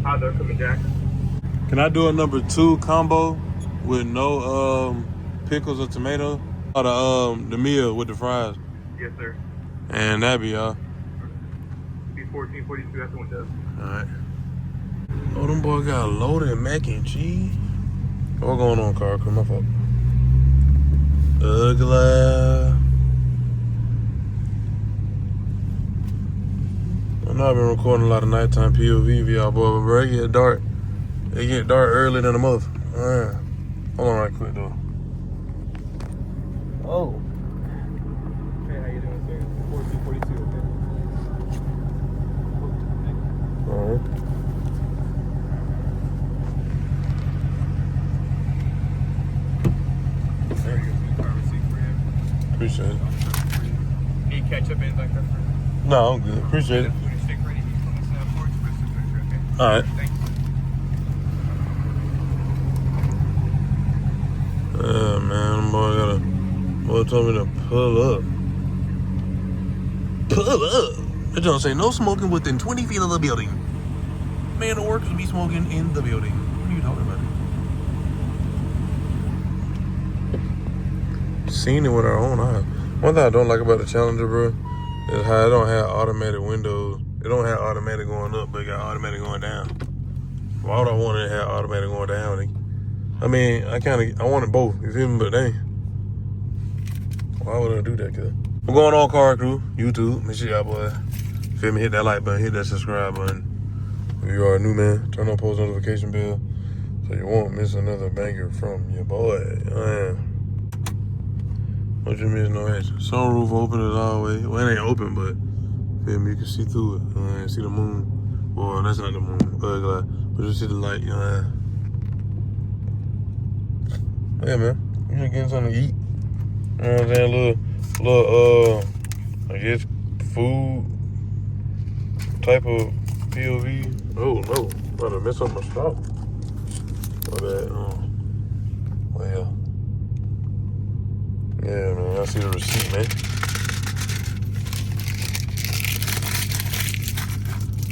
How they're coming, Jack? Can I do a number 2 combo with no pickles or tomato? Or the meal with the fries? Yes, sir. And that'd be all. Be 1442 after one does. Alright. Oh, them boys got loaded mac and cheese. What's going on, car crew? My fault. Ugly. I know I've been recording a lot of nighttime POV for y'all, boy, but bro, it get dark. It get dark early than a mother. Alright. Hold on right quick, though. Oh. Hey, how you doing, sir? 1442, okay? Alright. There you go. Car receipt for him. Appreciate it. Need ketchup, anything like that? No, I'm good. Appreciate it. Food and steak ready from the snap porch. Okay? Alright. Thanks. Man, boy told me to pull up. Pull up? That don't say no smoking within 20 feet of the building. Man, the workers be smoking in the building. What are you talking about? Seen it with our own eyes. One thing I don't like about the Challenger, bro, is how it don't have automatic windows. It don't have automatic going up, but it got automatic going down. Why would I want it to have automatic going down? I mean, I want it both, you feel me? But dang, why would I do that, cuz? What's going on, car crew? YouTube, make sure y'all, boy, feel me? Hit that like button, hit that subscribe button. If you are a new man, turn on post notification bell so you won't miss another banger from your boy. Don't you miss no action. Sunroof open as always. Well, it ain't open, but feel me? You can see through it. See the moon. Well, that's not the moon. Ugly. But you see the light. Yeah, man. You just getting something to eat. You know what I'm saying? Little, I guess, food type of POV. Oh, no. I'm about to mess up my stop. Or that, well, yeah, man. I see the receipt, man.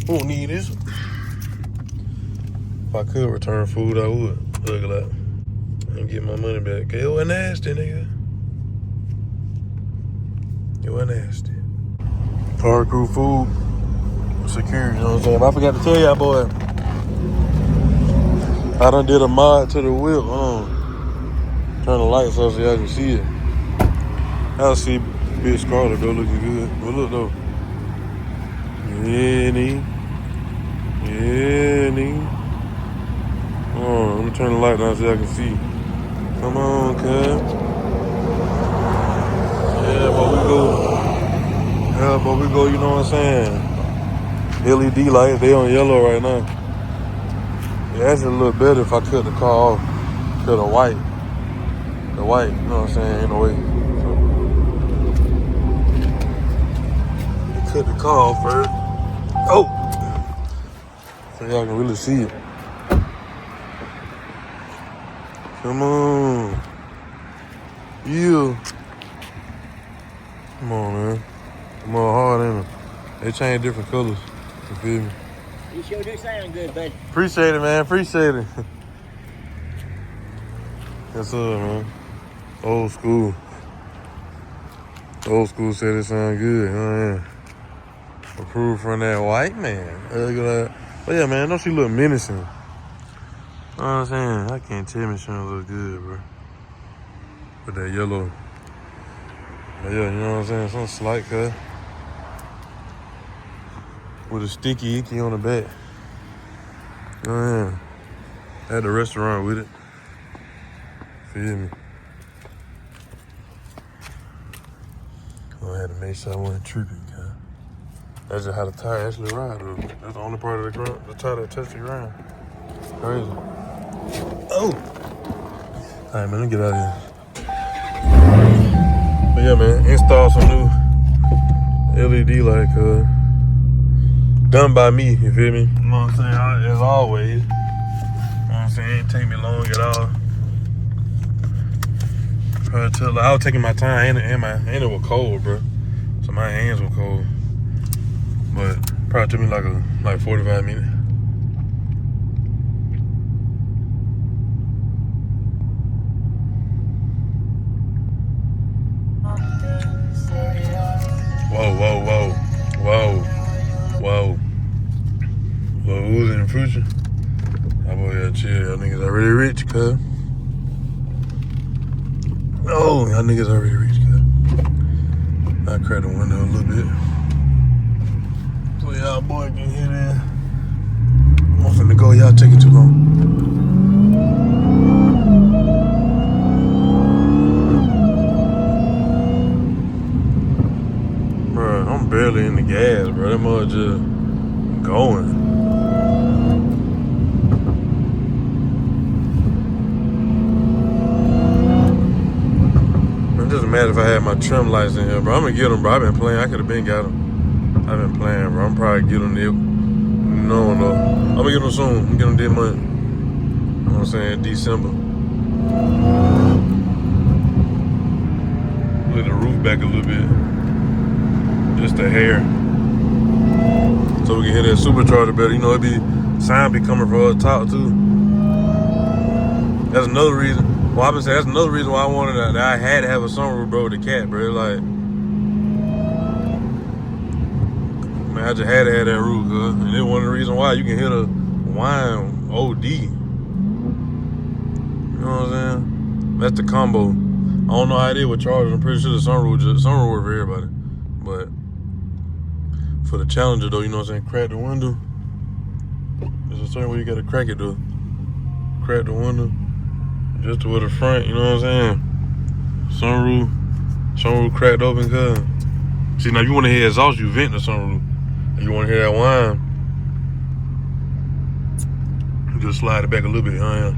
Won't need this. If I could return food, I would. Look at that. And get my money back. It was nasty, nigga. It was nasty. Car crew food. Secure, you know what I'm saying? But I forgot to tell y'all, boy. I done did a mod to the whip. Turn the lights off so y'all can see it. I'll see Big Scarlet, though, looking good. But look, though. Yeah, nigga. Yeah, nigga. Let me turn the light down so y'all can see. Come on, cuz. Yeah, but we go, you know what I'm saying? LED lights, they on yellow right now. Yeah, that's a little better if I cut the car off. Cut the white. The white, you know what I'm saying, in the way. So, cut the car off first. Oh! So y'all can really see it. Come on. Yeah. Come on, man. Come on, hard, ain't it? They change different colors. You feel me? You sure do sound good, buddy. Appreciate it, man. Appreciate it. Yes, sir, man. Old school. Old school said it sound good. Yeah. Approved from that white man. But yeah, man, don't she look menacing? You know what I'm saying? I can't tell me she don't look good, bro. With that yellow. But yeah, you know what I'm saying? Something slight cut. With a sticky icky on the back. Oh yeah. At the restaurant with it. Feel me? I had to make sure I wasn't tripping, cuz. That's just how the tire actually ride, though. That's the only part of the tire that touches the ground. Crazy. Oh! Alright, man, let me get out of here. But yeah, man, install some new LED light, cuz. Done by me, you feel me? You know what I'm saying? As always. You know what I'm saying? It ain't take me long at all. I was taking my time, and it was cold, bro. So my hands were cold. But probably took me like 45 minutes. Lil Uzi in the future. That boy got chill. Y'all niggas already rich, cuz. Oh, y'all niggas already rich, cuz. I cracked the window a little bit. So y'all boy can hit in. I'm finna go. Y'all taking too long. Bro, I'm barely in the gas, bro. That mother just going. It doesn't matter if I had my trim lights in here, bro. I'm gonna get them, bro. I've been playing. I could have been got them. I've been playing, bro. I'm probably get them there. No. I'm gonna get them soon. I'm gonna get them this month. You know what I'm saying? December. Look the roof back a little bit. Just a hair. So we can hear that supercharger better. You know, it be sound be coming from up top too. That's another reason. Well, I've been saying that's another reason why I wanted that I had to have a sunroof, bro, with the cat, bro. Like, man, I just had to have that roof, cuz. And it's one of the reasons why you can hear the whine OD. You know what I'm saying? That's the combo. I don't know how it is with Chargers. I'm pretty sure the sunroof works for everybody. But for the Challenger, though, you know what I'm saying? Crack the window. There's a certain way you gotta crack it, though. Crack the window. Just to the front, you know what I'm saying? Sunroof cracked open, cuz. See, now if you want to hear exhaust, you vent the sunroof. If you want to hear that whine, you just slide it back a little bit, yeah.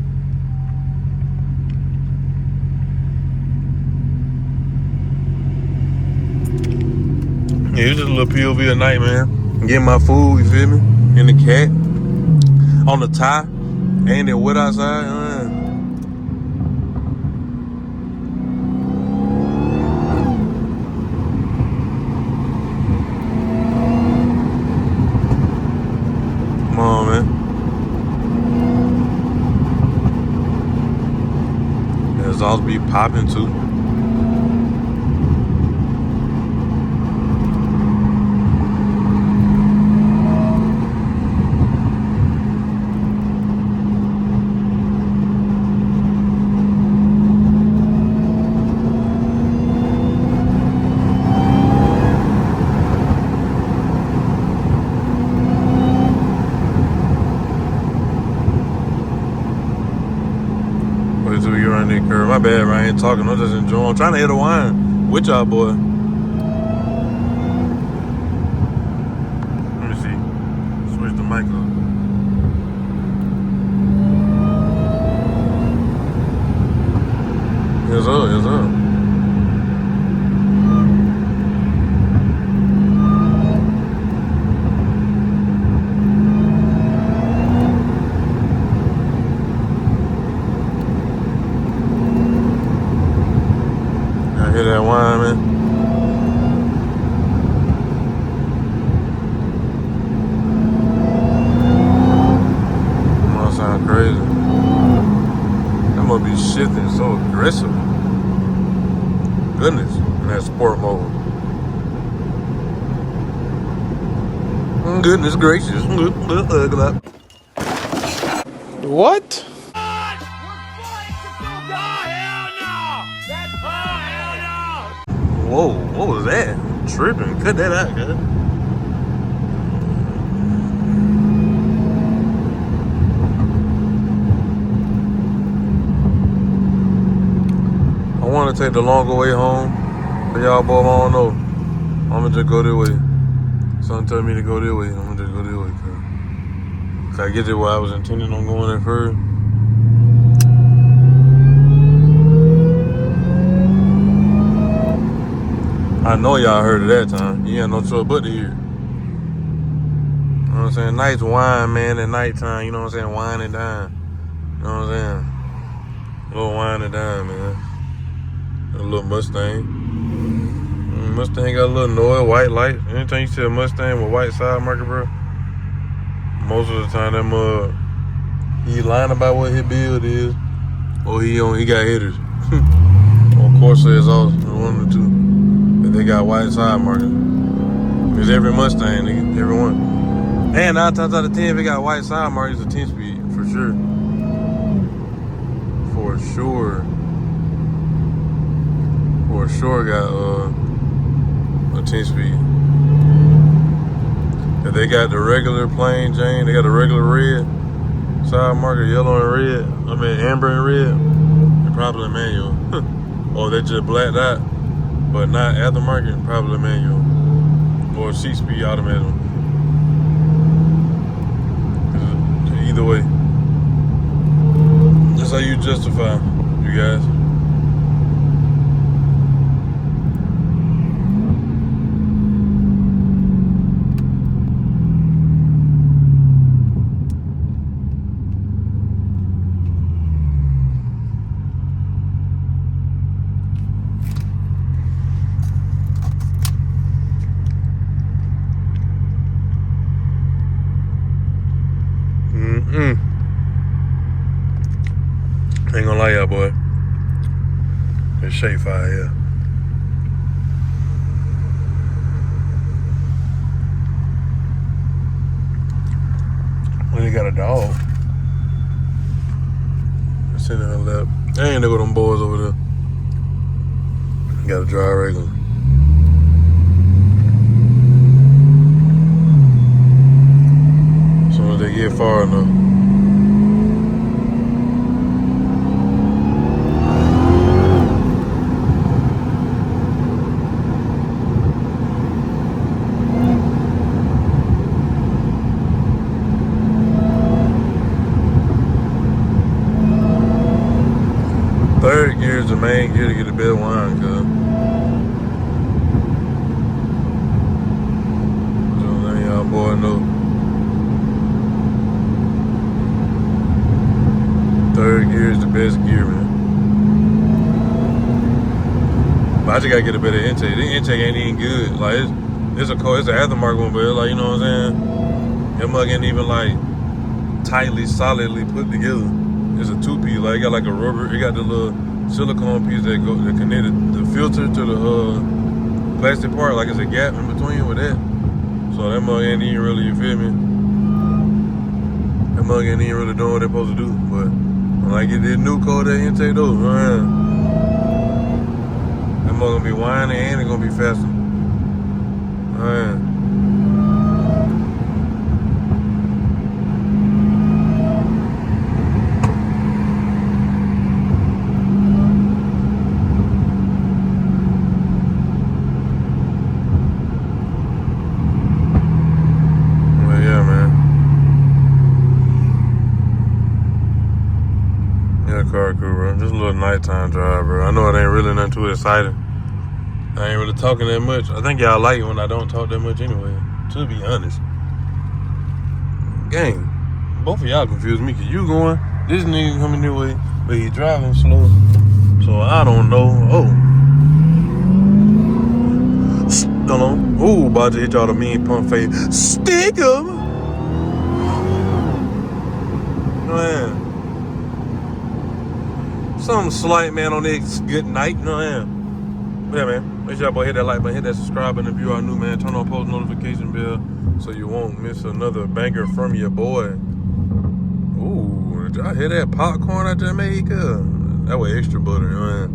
Yeah, it's just a little POV at night, man. Getting my food, you feel me? In the cat, on the tie, ain't it wet outside, yeah. Come on, man. The exhaust be popping too. My bad, I ain't talking. I'm just enjoying. I'm trying to hit a wine with y'all, boy. Let me see. Switch the mic up. Yes, up. Yes, up. Hear that wine, man? That sound crazy. That must be shifting so aggressive. Goodness, in that sport mode. Goodness gracious. What? Whoa, what was that? Tripping. Cut that out, guys. I want to take the longer way home. But y'all boy, I don't know. I'm going to just go this way. Something tell me to go this way. I'm going to just go this way. Cause I get there where I was intending on going at first. I know y'all heard it that time. You ain't no choice but to hear. You know what I'm saying? Nice wine, man, at nighttime. You know what I'm saying? Wine and dine. You know what I'm saying? A little wine and dine, man. A little Mustang. Mustang got a little noise, white light. Anytime you see a Mustang with white side marker, bro, most of the time that mug, he lying about what his build is, or he got hitters. Or Corsair exhaust, one of the two. If they got white side markers. It's every Mustang, nigga. Every one. And 9 times out of 10, if it got white side marks, it's a 10-speed for sure. For sure. For sure got a 10-speed. If they got the regular plain Jane, they got the regular red side marker, yellow and red. I mean amber and red. They're probably a manual. Or they just blacked out, but not aftermarket, probably a manual. Or 6-speed automatic. Either way, that's how you justify, you guys. Ain't gonna lie, y'all, boy. It's shape fire here. Well, they got a dog. It's in her lap. They ain't there with them boys over there. Gotta drive regular. As soon as they get far enough. Third gear is the main gear to get the better wine, cuz. So then y'all boy know. Third gear is the best gear, man. But I just gotta get a better intake. The intake ain't even good. Like it's an aftermarket one, but it's like, you know what I'm saying? That mug ain't even like tightly, solidly put together. It's a 2-piece, like it got like a rubber, it got the little silicone piece that connected the filter to the plastic part, like it's a gap in between with that. So that mug ain't even really, you feel me? That mug ain't even really doing what they're supposed to do. But when I get this new code that intake though, man, that mug gonna be whining and it's gonna be faster. Man. Car crew, bro. Just a little nighttime drive, bro. I know it ain't really nothing too exciting. I ain't really talking that much. I think y'all like it when I don't talk that much anyway, to be honest. Gang, both of y'all confuse me, cause you going, this nigga coming your way, but he driving slow. So I don't know. Oh. Hold on. Oh, about to hit y'all the mean pump face. Stick 'em. Man. Something slight, man, on this good night, you know what I am. But yeah, man, make sure y'all boy hit that like button, hit that subscribe button if you are new, man. Turn on post notification bell so you won't miss another banger from your boy. Ooh, did y'all hear that popcorn I just made? That was extra butter, you know what I am.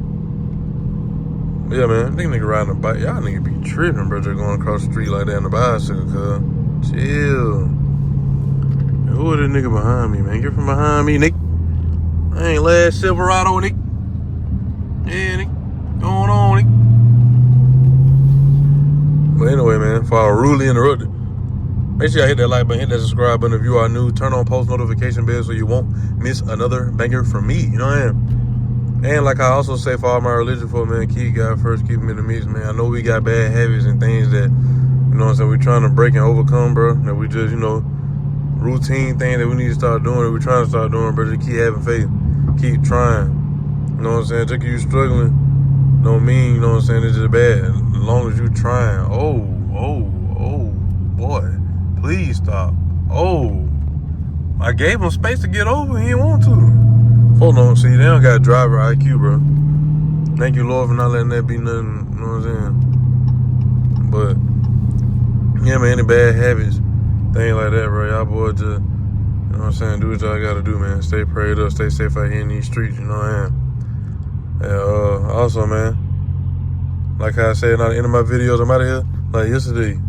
But yeah, man, nigga riding a bike. Y'all nigga be tripping, bro, just going across the street like that on the bicycle, cuz. Chill. And who is this nigga behind me, man? Get from behind me, Nick. I ain't last Silverado, Nick. Yeah, Nick. Going on, Nick. But anyway, man, before I rudely interrupted, make sure y'all hit that like button, hit that subscribe button if you are new. Turn on post notification bell so you won't miss another banger from me. You know what I am? And like I also say for all my religion folk, man, keep God first, keep him in the midst, man. I know we got bad habits and things that, you know what I'm saying, we're trying to break and overcome, bro. That we just, you know, routine thing that we need to start doing, that we're trying to start doing, bro. Just keep having faith. Keep trying. You know what I'm saying? Just because you struggling don't mean, you know what I'm saying, it's just bad. As long as you trying. Oh, boy. Please stop. Oh. I gave him space to get over. He didn't want to. Hold on. See, they don't got driver IQ, bro. Thank you, Lord, for not letting that be nothing. You know what I'm saying? But, yeah, man, any bad habits, things like that, bro. Y'all boys just, you know what I'm saying, do what y'all gotta do, man. Stay prayed up, stay safe out here in these streets, you know what I am. And also, man, like I said at the end of my videos, I'm out of here like yesterday.